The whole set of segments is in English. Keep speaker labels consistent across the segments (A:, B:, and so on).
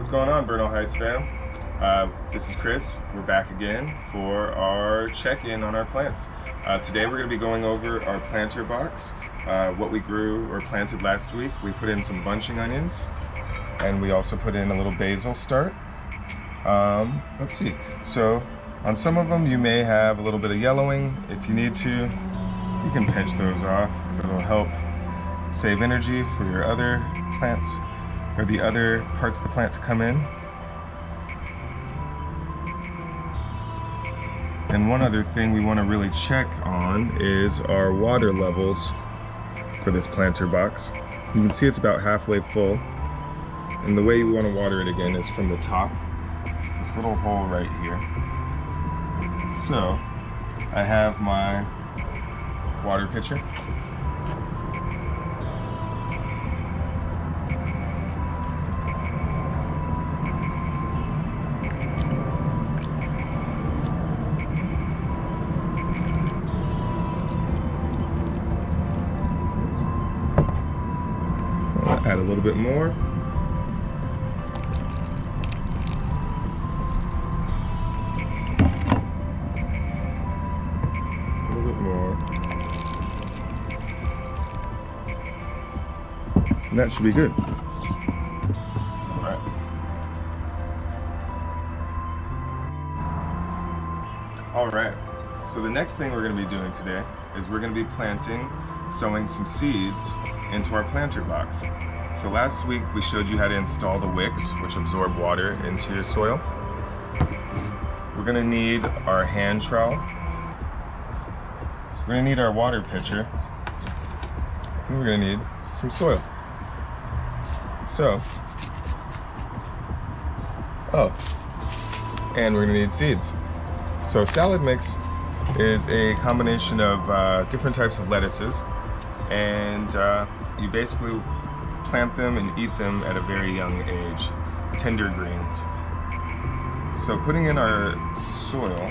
A: What's going on, Bernal Heights fam? This is Chris. We're back again for our check-in on our plants. Today we're going to be going over our planter box, what we grew or planted last week. We put in some bunching onions, and we also put in a little basil start. Let's see. So on some of them you may have a little bit of yellowing. If you need to, you can pinch those off. It'll help save energy for your other plants or the other parts of the plant to come in. And one other thing we want to really check on is our water levels for this planter box. You can see it's about halfway full, and the way you want to water it again is from the top, this little hole right here. So I have my water pitcher. Add a little bit more. A little bit more. And that should be good. All right. All right. So the next thing we're going to be doing today is we're going to be sowing some seeds into our planter box. So last week we showed you how to install the wicks, which absorb water into your soil. We're going to need our hand trowel. We're going to need our water pitcher. And we're going to need some soil. And we're going to need seeds. So salad mix is a combination of different types of lettuces, and you basically plant them and eat them at a very young age, tender greens. So putting in our soil,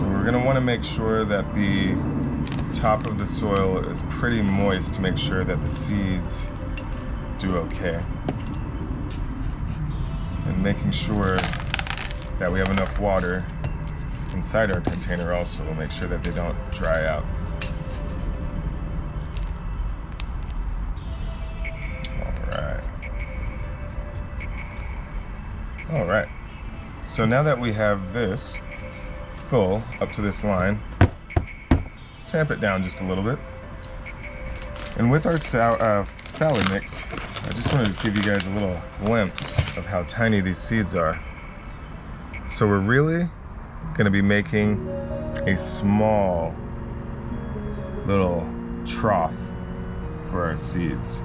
A: we're going to want to make sure that the top of the soil is pretty moist to make sure that the seeds do okay. And making sure that we have enough water inside our container also will make sure that they don't dry out. All right. So now that we have this full up to this line, tamp it down just a little bit. And with our salad mix, I just wanted to give you guys a little glimpse of how tiny these seeds are. So we're really going to be making a small little trough for our seeds.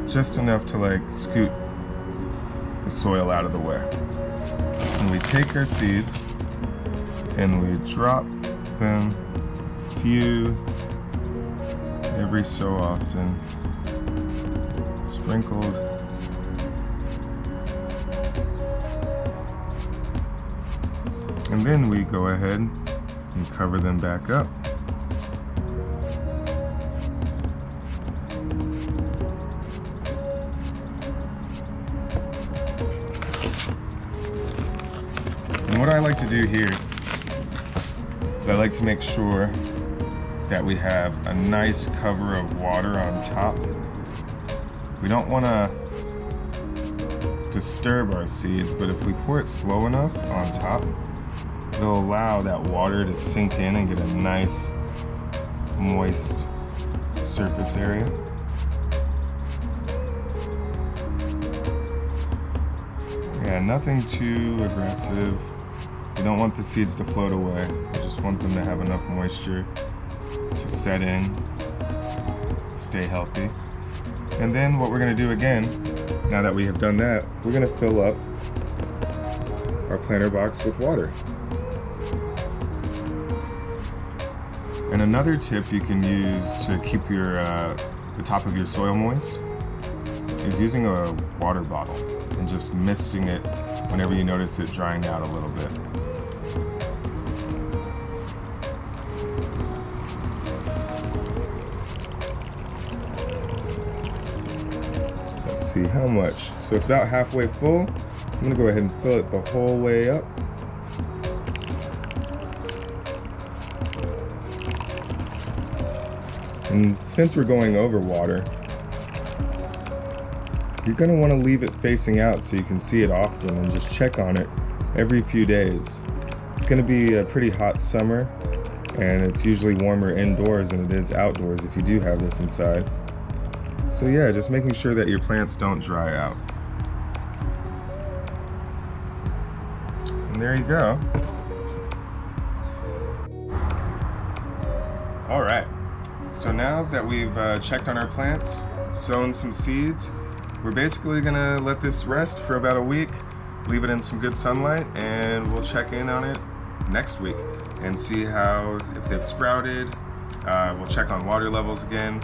A: Just enough to like scoot the soil out of the way. And we take our seeds and we drop them few every so often, sprinkled. And then we go ahead and cover them back up. And what I like to do here is I like to make sure that we have a nice cover of water on top. We don't want to disturb our seeds, but if we pour it slow enough on top, it'll allow that water to sink in and get a nice moist surface area. Yeah, nothing too aggressive. We don't want the seeds to float away. We just want them to have enough moisture to set in, stay healthy. And then what we're going to do again, now that we have done that, we're going to fill up our planter box with water. And another tip you can use to keep your the top of your soil moist is using a water bottle and just misting it whenever you notice it drying out a little bit. Let's see how much. So it's about halfway full. I'm gonna go ahead and fill it the whole way up. And since we're going over water, you're going to want to leave it facing out so you can see it often and just check on it every few days. It's going to be a pretty hot summer, and it's usually warmer indoors than it is outdoors if you do have this inside. So yeah, just making sure that your plants don't dry out. And there you go. All right. So now that we've checked on our plants, sown some seeds, we're basically gonna let this rest for about a week, leave it in some good sunlight, and we'll check in on it next week and see if they've sprouted. We'll check on water levels again.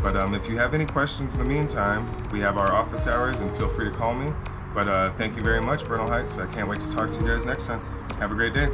A: But if you have any questions in the meantime, we have our office hours and feel free to call me. But thank you very much, Bernal Heights. I can't wait to talk to you guys next time. Have a great day.